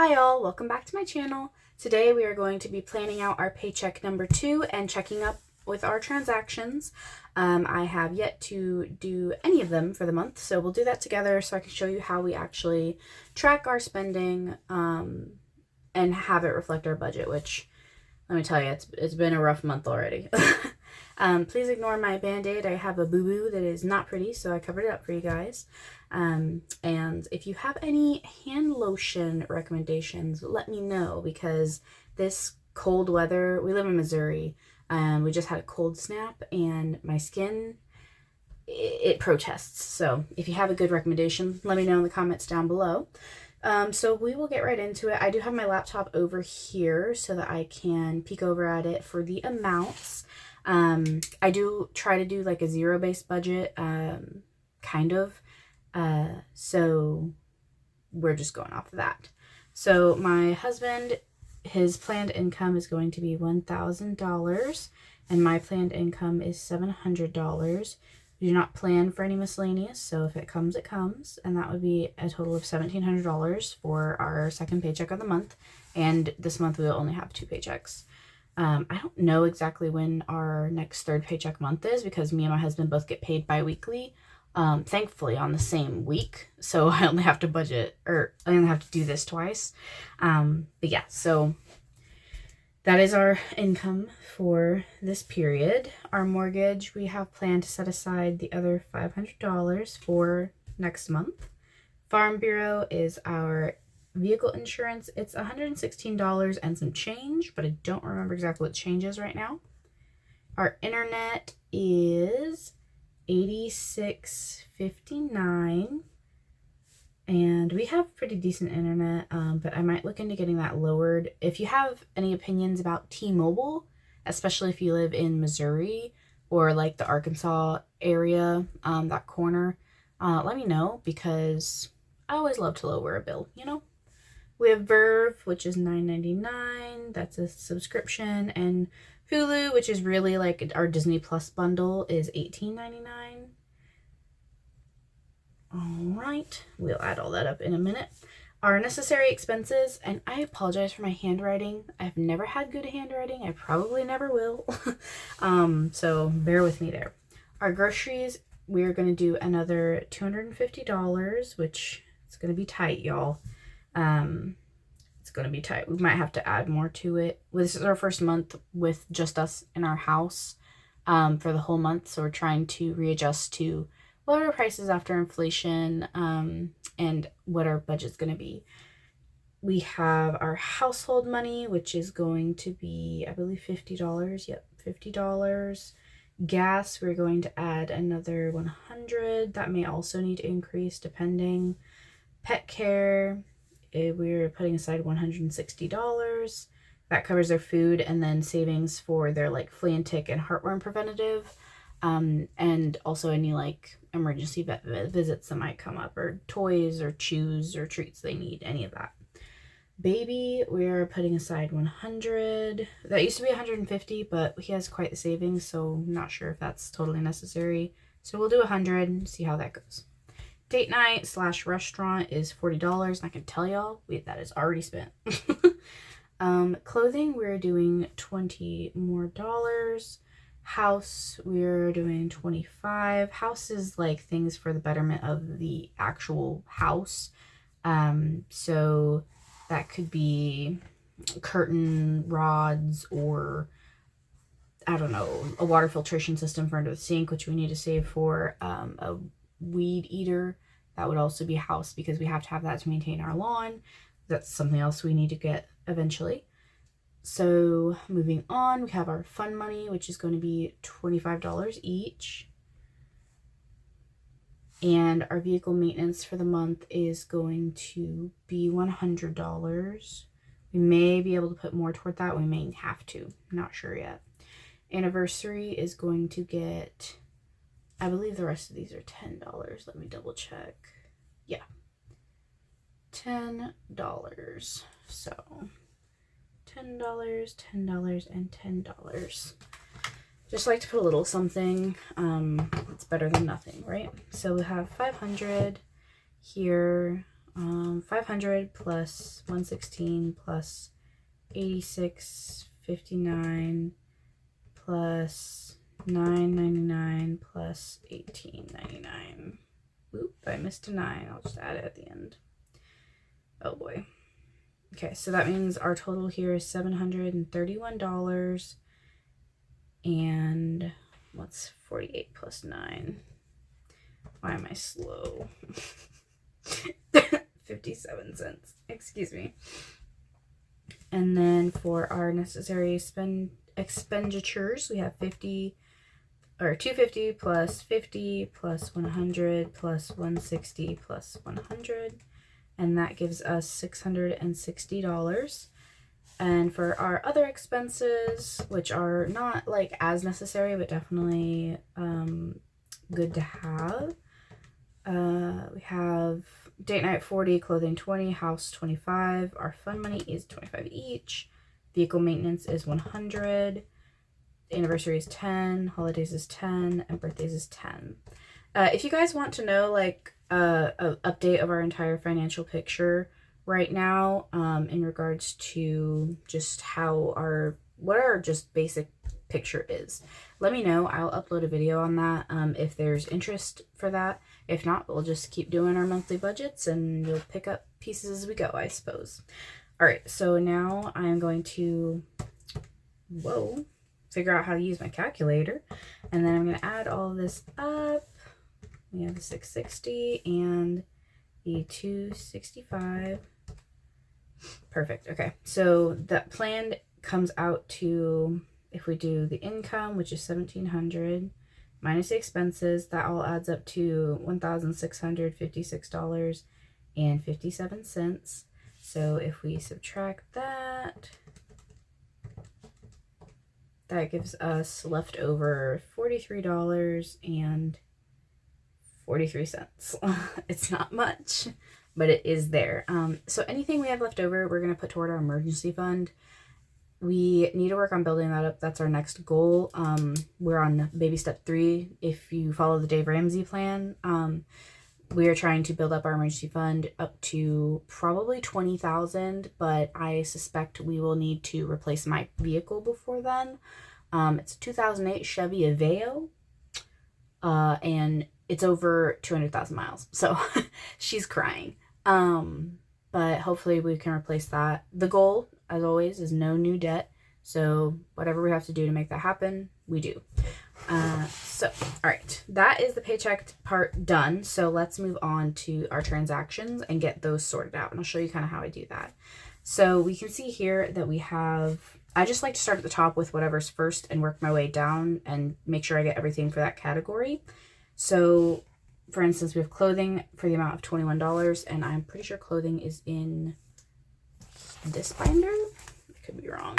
Hi all, welcome back to my channel. Today we are going to be planning out our paycheck number 2 and checking up with our transactions. I have yet to do any of them for the month, so we'll do that together so I can show you how we actually track our spending and have it reflect our budget, which, let me tell you, it's been a rough month already. Please ignore my band-aid. I have a boo-boo that is not pretty, so I covered it up for you guys. And if you have any hand lotion recommendations, let me know, because this cold weather, we live in Missouri, we just had a cold snap and my skin, it protests. So if you have a good recommendation, let me know in the comments down below. So we will get right into it. I do have my laptop over here so that I can peek over at it for the amounts. I do try to do like a zero-based budget, kind of. So we're just going off of that. So my husband, his planned income is going to be $1,000 and my planned income is $700. We do not plan for any miscellaneous, so if it comes, it comes, and that would be a total of $1,700 for our second paycheck of the month, and this month we will only have 2 paychecks. I don't know exactly when our next third paycheck month is, because me and my husband both get paid bi-weekly, thankfully on the same week, so I only have to budget, or I only have to do this twice. But yeah, so that is our income for this period. Our mortgage, we have planned to set aside the other $500 for next month. Farm Bureau is our vehicle insurance. It's $116 and some change, but I don't remember exactly what change is right now. Our internet is $86.59. And we have pretty decent internet, but I might look into getting that lowered. If you have any opinions about T-Mobile, especially if you live in Missouri or like the Arkansas area, that corner, let me know, because I always love to lower a bill, you know? We have Verve, which is $9.99. That's a subscription. And Hulu, which is really like our Disney Plus bundle, is $18.99. Alright, we'll add all that up in a minute. Our necessary expenses, and I apologize for my handwriting. I've never had good handwriting. I probably never will. So bear with me there. Our groceries, we're going to do another $250, which is going to be tight, y'all. It's going to be tight. We might have to add more to it. This is our first month with just us in our house for the whole month, so we're trying to readjust to what are our prices after inflation, and what our budget's going to be. We have our household money, which is going to be, I believe, $50. Yep, $50. Gas, we're going to add another $100. That may also need to increase depending. Pet care, we're putting aside $160. That covers their food and then savings for their like flea and tick and heartworm preventative. And also any like emergency vet visits that might come up, or toys or chews or treats they need, any of that. Baby, we're putting aside $100. That used to be $150, but he has quite the savings, so I'm not sure if that's totally necessary. So we'll do $100 and see how that goes. Date night / restaurant is $40, and I can tell y'all that is already spent. Clothing, we're doing $20 more. House, we're doing $25. House is like things for the betterment of the actual house. So that could be curtain rods, or I don't know, a water filtration system for under the sink, which we need to save for, a weed eater. That would also be house, because we have to have that to maintain our lawn. That's something else we need to get eventually. So moving on, we have our fun money, which is going to be $25 each. And our vehicle maintenance for the month is going to be $100. We may be able to put more toward that. We may have to. Not sure yet. Anniversary is going to get, I believe the rest of these are $10. Let me double check. Yeah. $10. So $10, $10, and $10. Just like to put a little something. It's better than nothing, right? So we have $500 here. 500 plus 116 plus 86.59 plus 9.99 plus 18.99. Oop, I missed a 9. I'll just add it at the end. Oh boy. Okay, so that means our total here is $731. And what's 48 plus 9? Why am I slow? 57 cents. Excuse me. And then for our necessary expenditures, we have 250 plus 50 plus 100 plus 160 plus 100. And that gives us $660. And for our other expenses, which are not like as necessary, but definitely good to have, we have date night 40, clothing 20, house 25. Our fund money is 25 each. Vehicle maintenance is 100. Anniversary is 10. Holidays is 10. And birthdays is 10. If you guys want to know like an update of our entire financial picture right now, in regards to just what our just basic picture is, let me know. I'll upload a video on that if there's interest for that. If not, we'll just keep doing our monthly budgets and you'll pick up pieces as we go, I suppose. All right, so now I'm going to figure out how to use my calculator, and then I'm going to add all of this up. We have the 660 and the 265. Perfect. Okay, so that plan comes out to, if we do the income, which is $1,700 minus the expenses, that all adds up to $1,656.57. So if we subtract that, that gives us left over $43.43. It's not much, but it is there. So anything we have left over, we're going to put toward our emergency fund. We need to work on building that up. That's our next goal. We're on baby step 3. If you follow the Dave Ramsey plan, we are trying to build up our emergency fund up to probably $20,000, but I suspect we will need to replace my vehicle before then. It's a 2008 Chevy Aveo, and it's over 200,000 miles. So she's crying. But hopefully we can replace that. The goal, as always, is no new debt. So whatever we have to do to make that happen, we do. All right, that is the paycheck part done. So let's move on to our transactions and get those sorted out. And I'll show you kind of how I do that. So we can see here that we have, I just like to start at the top with whatever's first and work my way down and make sure I get everything for that category. So for instance, we have clothing for the amount of $21, and I'm pretty sure clothing is in this binder. I could be wrong.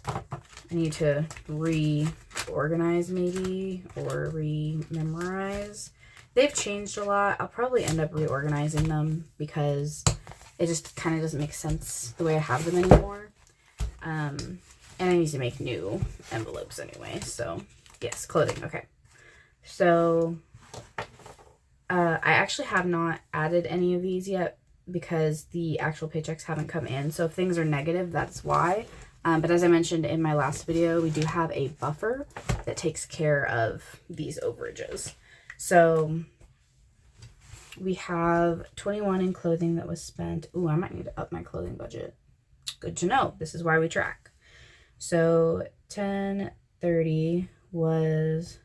I need to reorganize maybe, or rememorize. They've changed a lot. I'll probably end up reorganizing them because it just kind of doesn't make sense the way I have them anymore. And I need to make new envelopes anyway. So yes, clothing. Okay. So I actually have not added any of these yet because the actual paychecks haven't come in. So if things are negative, that's why. But as I mentioned in my last video, we do have a buffer that takes care of these overages. So we have 21 in clothing that was spent. Ooh, I might need to up my clothing budget. Good to know. This is why we track. So 1030 was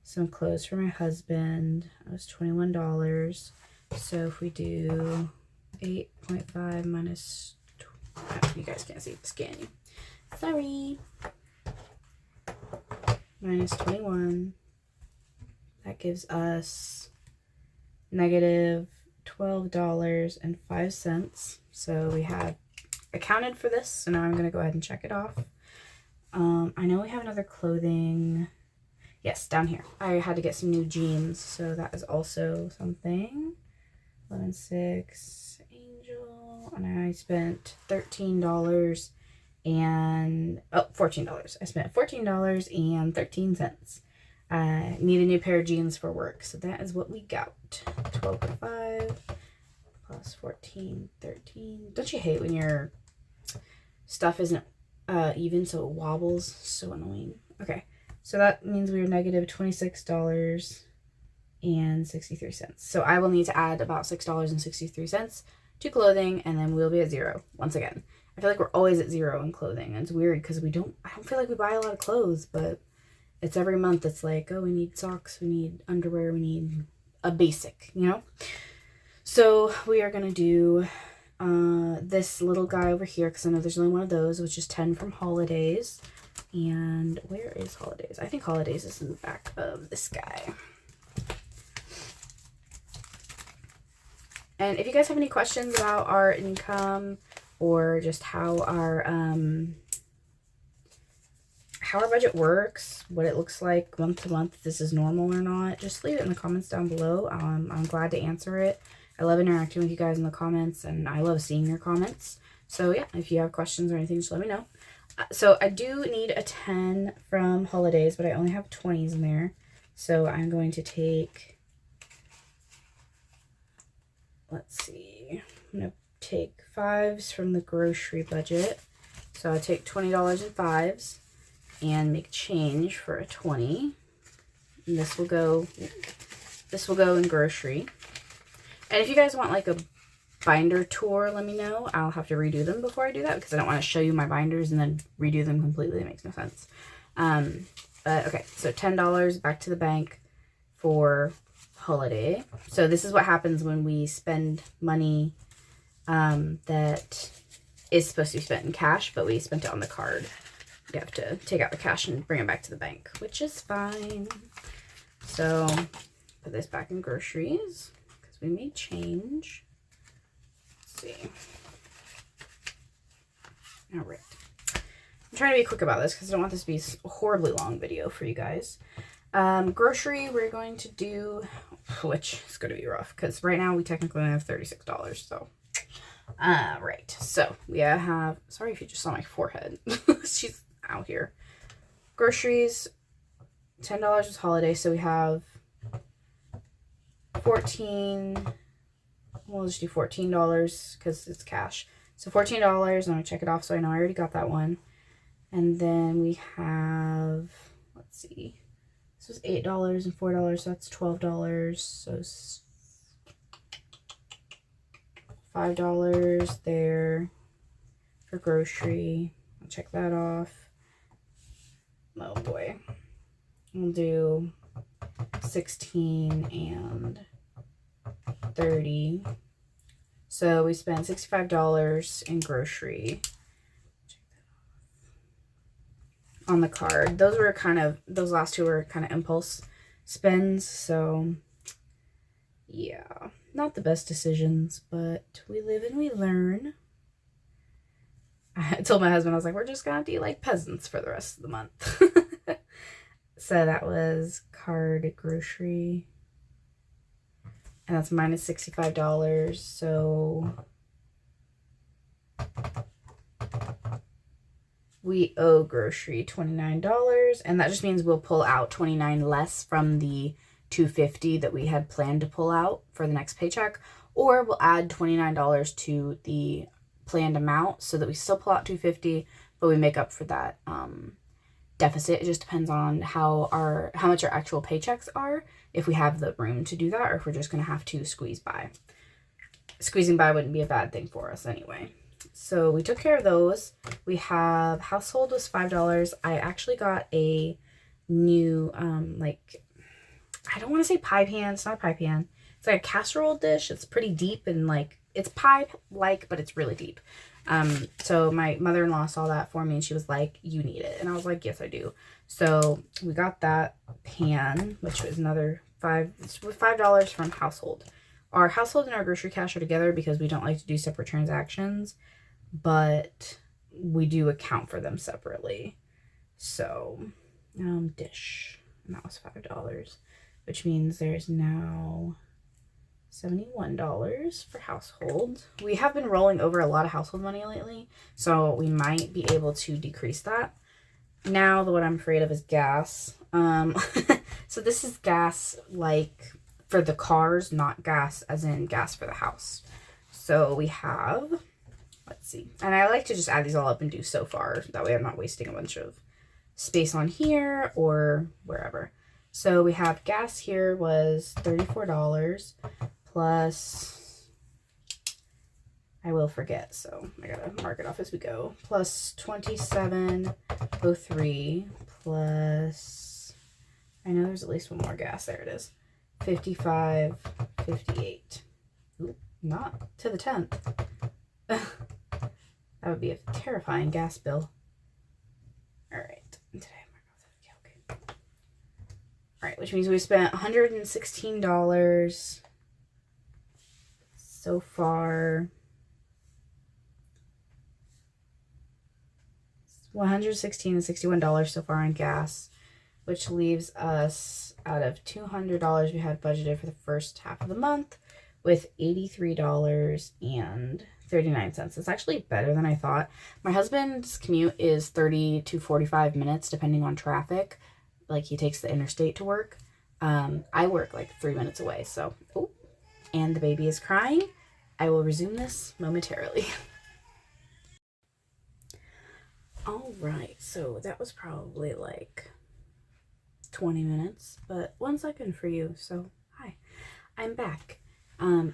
some clothes for my husband. That was $21. So if we do 8.5 minus, you guys can't see the scanning. Sorry. Minus 21. That gives us negative $12.05. So we have accounted for this. So now I'm going to go ahead and check it off. I know we have another clothing. Yes, down here. I had to get some new jeans. So that is also something. 11.6 Angel. And I spent $13 and $14. I spent $14.13. I need a new pair of jeans for work. So that is what we got. 12.5 plus 14, 13. Don't you hate when your stuff isn't even, so it wobbles? So annoying. Okay, so that means we are negative $26.63. So I will need to add about $6.63 to clothing, and then we'll be at zero once again. I feel like we're always at zero in clothing, and it's weird because I don't feel like we buy a lot of clothes, but it's every month it's like, oh, we need socks, we need underwear, we need a basic, you know? So we are going to do this little guy over here, because I know there's only one of those, which is 10 from Holidays. And where is Holidays? I think Holidays is in the back of this guy. And if you guys have any questions about our income or just how our budget works, what it looks like month to month, if this is normal or not, just leave it in the comments down below. I'm glad to answer it. I love interacting with you guys in the comments, and I love seeing your comments. So yeah, if you have questions or anything, just let me know. So I do need a 10 from Holidays, but I only have 20s in there. So I'm going to take, let's see, I'm going to take 5s from the grocery budget. So I'll take $20 in 5s and make change for a 20. And this will go in grocery. And if you guys want like a binder tour, let me know. I'll have to redo them before I do that, because I don't want to show you my binders and then redo them completely. It makes no sense. But okay, so $10 back to the bank for Holiday. So this is what happens when we spend money that is supposed to be spent in cash, but we spent it on the card. You have to take out the cash and bring it back to the bank, which is fine. So put this back in groceries because we made change. Let's see. All right. I'm trying to be quick about this because I don't want this to be a horribly long video for you guys. Grocery, we're going to do, which is going to be rough because right now we technically only have $36. So, right. So we have, sorry if you just saw my forehead. She's out here. Groceries, $10 is Holiday. So we have 14, we'll just do $14 because it's cash. So $14, I'm going to check it off so I know I already got that one. And then we have, let's see, this was $8 and $4, so that's $12. So $5 there for grocery. I'll check that off. Oh boy. We'll do 16 and 30. So we spent $65 in grocery on the card. Those were kind of, those last two were kind of impulse spends. So yeah, not the best decisions, but we live and we learn. I told my husband, I was like, we're just gonna be like peasants for the rest of the month. So that was card grocery. And that's minus $65. So we owe grocery $29. And that just means we'll pull out $29 less from the $250 that we had planned to pull out for the next paycheck. Or we'll add $29 to the planned amount so that we still pull out $250, but we make up for that deficit. It just depends on how much our actual paychecks are, if we have the room to do that, or if we're just going to have to squeeze by. Squeezing by wouldn't be a bad thing for us anyway. So we took care of those. We have household was $5. I actually got a new, like, I don't want to say pie pan. It's not a pie pan. It's like a casserole dish. It's pretty deep and like, it's pie-like, but it's really deep. So my mother-in-law saw that for me and she was like, you need it. And I was like, yes, I do. So we got that pan, which was another $5 from household. Our household and our grocery cash are together because we don't like to do separate transactions, but we do account for them separately. So, dish, and that was $5, which means there's now $71 for household. We have been rolling over a lot of household money lately, so we might be able to decrease that. Now, what I'm afraid of is gas. So this is gas like for the cars, not gas as in gas for the house. So we have, let's see. And I like to just add these all up and do so far. That way I'm not wasting a bunch of space on here or wherever. So we have gas here was $34 plus, I will forget, so I gotta mark it off as we go, plus $27.03 plus, I know there's at least one more gas, there it is, $55.58. Ooh, not to the 10th. That would be a terrifying gas bill. All right, today okay. All right, which means we spent $116 so far. $116.61 so far on gas, which leaves us out of $200 we had budgeted for the first half of the month with $83.39. It's actually better than I thought. My husband's commute is 30 to 45 minutes depending on traffic. Like, he takes the interstate to work. I work like 3 minutes away, so, oh, and the baby is crying. I will resume this momentarily. All right, so that was probably like 20 minutes, but 1 second for you. So hi, I'm back.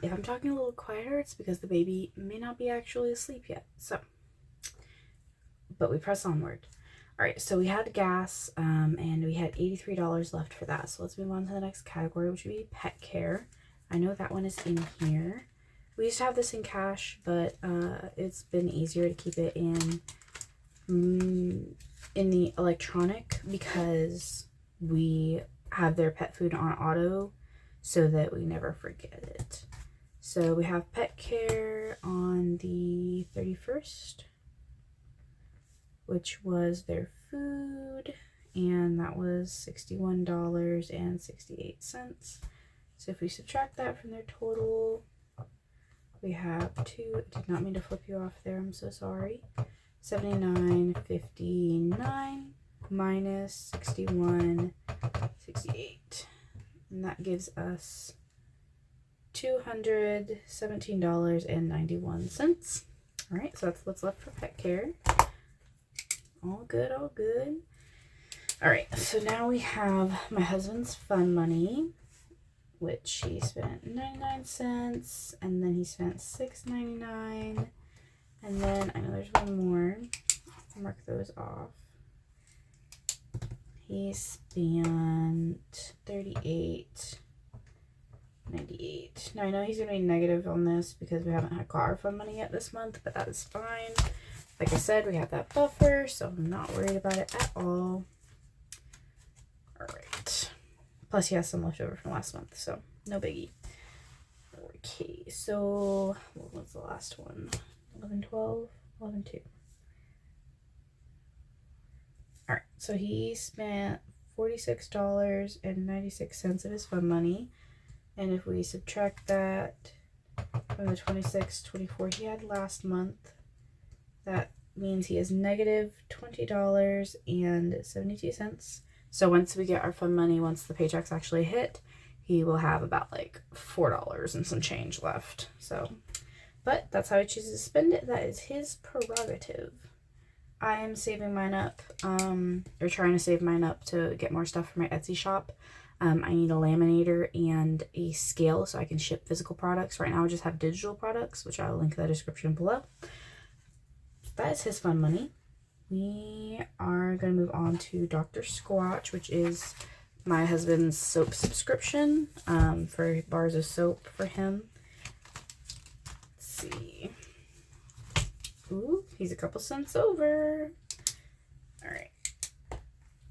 If I'm talking a little quieter, it's because the baby may not be actually asleep yet. So, but we press onward. All right, so we had gas, and we had $83 left for that. So let's move on to the next category, which would be pet care. I know that one is in here. We used to have this in cash, but it's been easier to keep it in the electronic because we have their pet food on auto so that we never forget it. So we have pet care on the 31st, which was their food, and that was $61.68. So if we subtract that from their total, we have I did not mean to flip you off there, I'm so sorry. $79.59 minus $61.68, and that gives us $217.91. All right, so that's what's left for pet care. All good, all good. All right, so now we have my husband's fun money, which he spent 99 cents, and then he spent $6.99. And then I know there's one more. I'll mark those off. He spent $38.98. Now I know he's gonna be negative on this because we haven't had car fund money yet this month, but that is fine. Like I said, we have that buffer, so I'm not worried about it at all. All right. Plus he has some left over from last month, so no biggie. Okay, so what was the last one? 11.12, 11.2. All right, so he spent $46.96 of his fund money, and if we subtract that from the $26.24 he had last month, that means he is negative $20.72. So once we get our fund money, once the paychecks actually hit, he will have about like $4 and some change left. So, but that's how he chooses to spend it. That is his prerogative. I am saving mine up, or trying to save mine up to get more stuff for my Etsy shop. I need a laminator and a scale so I can ship physical products. Right now I just have digital products, which I'll link in the description below. That is his fun money. We are going to move on to Dr. Squatch, which is my husband's soap subscription, for bars of soap for him. Let's see. Ooh, he's a couple cents over. All right.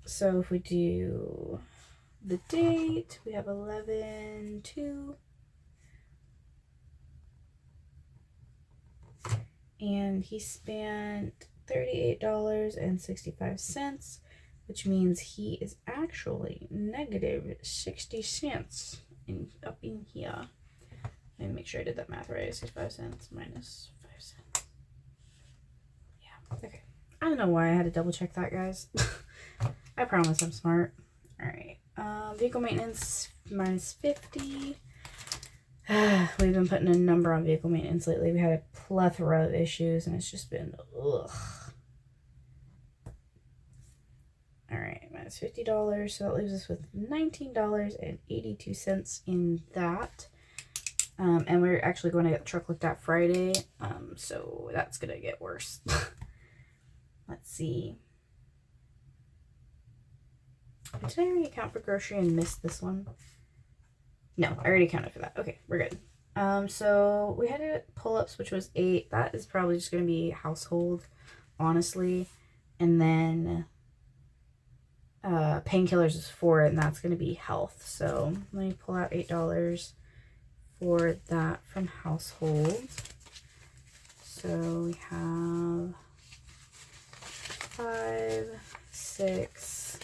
So if we do the date, we have 11/2. And he spent $38.65, which means he is actually negative 60 cents up in here. Let me make sure I did that math right. 65 cents minus 5 cents. Yeah, okay. I don't know why I had to double check that, guys. I promise I'm smart. All right. Vehicle maintenance minus 50. We've been putting a number on vehicle maintenance lately. We had a plethora of issues, and it's just been, ugh. Alright, minus $50, so that leaves us with $19.82 in that. And we're actually going to get the truck looked at Friday, so that's going to get worse. Let's see. Did I already account for grocery and miss this one? No, I already accounted for that. Okay, we're good. So we had pull-ups, which was 8. That is probably just going to be household, honestly. And then painkillers is 4, and that's going to be health. So let me pull out $8 for that from household. So we have 5, 6,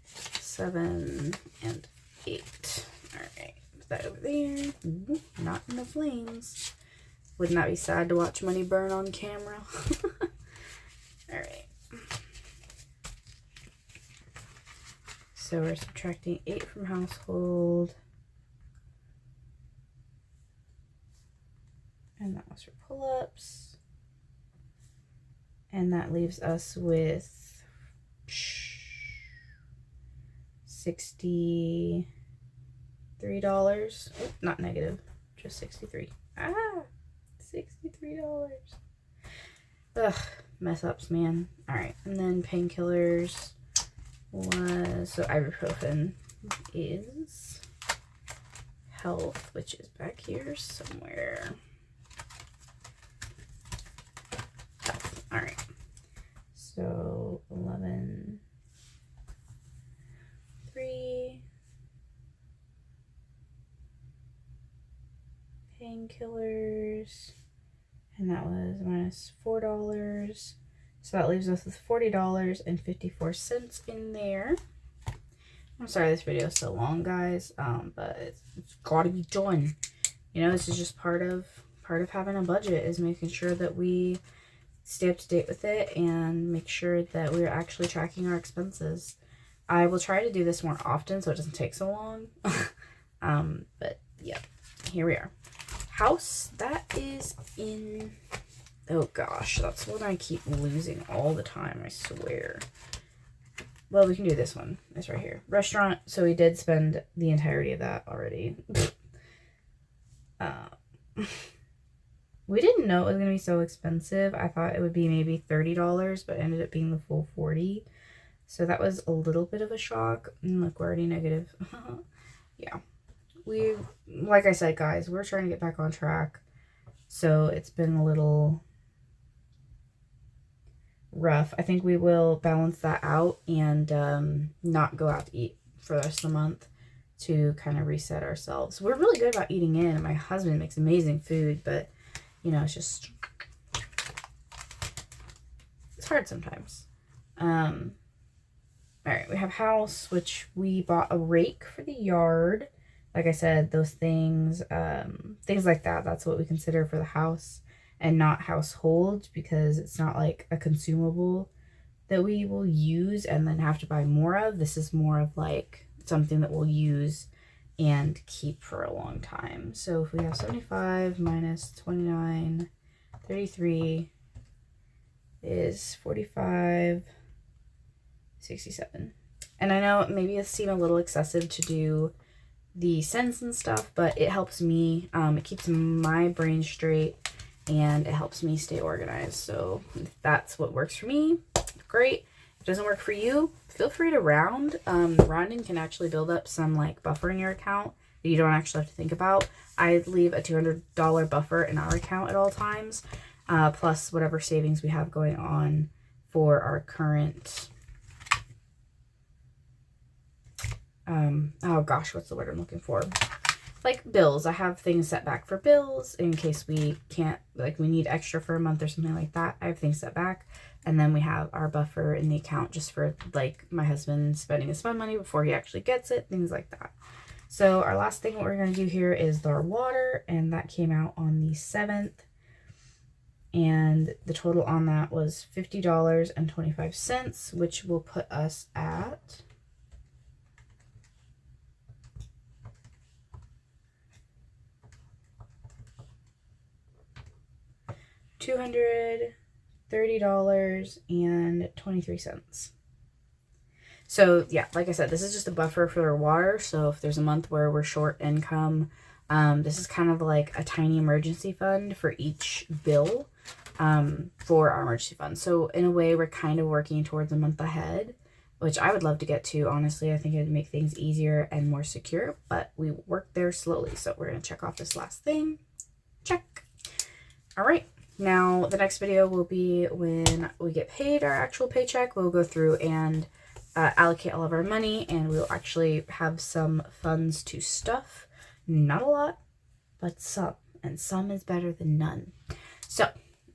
7, and 8. Alright, put that over there. Ooh, not in the flames. Wouldn't that be sad to watch money burn on camera? Alright. So we're subtracting 8 from household. And that was for pull-ups. And that leaves us with $63. Oh, not negative, just 63. Ah, $63. Ugh, mess ups, man. Alright, and then painkillers was, so ibuprofen is health, which is back here somewhere. Alright, so 11, 3, painkillers, and that was minus $4. So that leaves us with $40.54 in there. I'm sorry this video is so long, guys, but it's got to be done. You know, this is just part of having a budget, is making sure that we stay up to date with it and make sure that we're actually tracking our expenses. I will try to do this more often so it doesn't take so long. But yeah, here we are. House, that is in, oh gosh, that's what I keep losing all the time, I swear. Well, we can do this one. It's right here. Restaurant, so we did spend the entirety of that already. We didn't know it was going to be so expensive. I thought it would be maybe $30, but it ended up being the full $40. So that was a little bit of a shock. Look, we're already negative. Yeah. Like I said, guys, we're trying to get back on track. So it's been a little rough. I think we will balance that out and not go out to eat for the rest of the month to kind of reset ourselves. We're really good about eating in, and my husband makes amazing food, but you know, it's just, it's hard sometimes. All right, we have house, which we bought a rake for the yard. Like I said, those things, things like that, that's what we consider for the house and not household, because it's not like a consumable that we will use and then have to buy more of. This is more of like something that we'll use and keep for a long time. So if we have 75 minus 29, 33 is 45, 67. And I know maybe it seemed a little excessive to do the cents and stuff, but it helps me. It keeps my brain straight and it helps me stay organized. So if that's what works for me, great. If it doesn't work for you, feel free to round. Rounding can actually build up some like buffer in your account that you don't actually have to think about. I leave a $200 buffer in our account at all times, plus whatever savings we have going on for our current, oh gosh, what's the word I'm looking for? Like bills. I have things set back for bills in case we can't, like we need extra for a month or something like that. I have things set back. And then we have our buffer in the account just for like my husband spending his fun money before he actually gets it, things like that. So our last thing what we're going to do here is our water, and that came out on the 7th. And the total on that was $50.25, which will put us at $230.23. So yeah, like I said, this is just a buffer for water. So if there's a month where we're short income, this is kind of like a tiny emergency fund for each bill for our emergency fund. So in a way, we're kind of working towards a month ahead, which I would love to get to. Honestly, I think it would make things easier and more secure, but we work there slowly. So we're going to check off this last thing. Check. All right. Now, the next video will be when we get paid our actual paycheck. We'll go through and allocate all of our money, and we'll actually have some funds to stuff. Not a lot, but some. And some is better than none. So,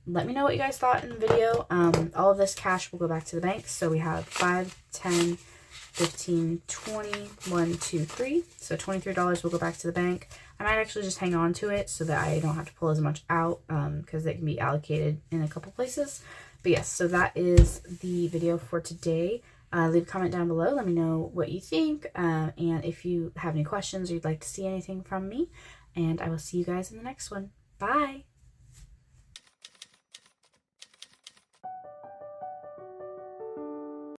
let me know what you guys thought in the video. All of this cash will go back to the bank. So we have 5, 10, 15, 20, 1, 2, 3. So $23 will go back to the bank. I might actually just hang on to it so that I don't have to pull as much out because it can be allocated in a couple places. But yes, so that is the video for today. Leave a comment down below. Let me know what you think and if you have any questions or you'd like to see anything from me. And I will see you guys in the next one. Bye!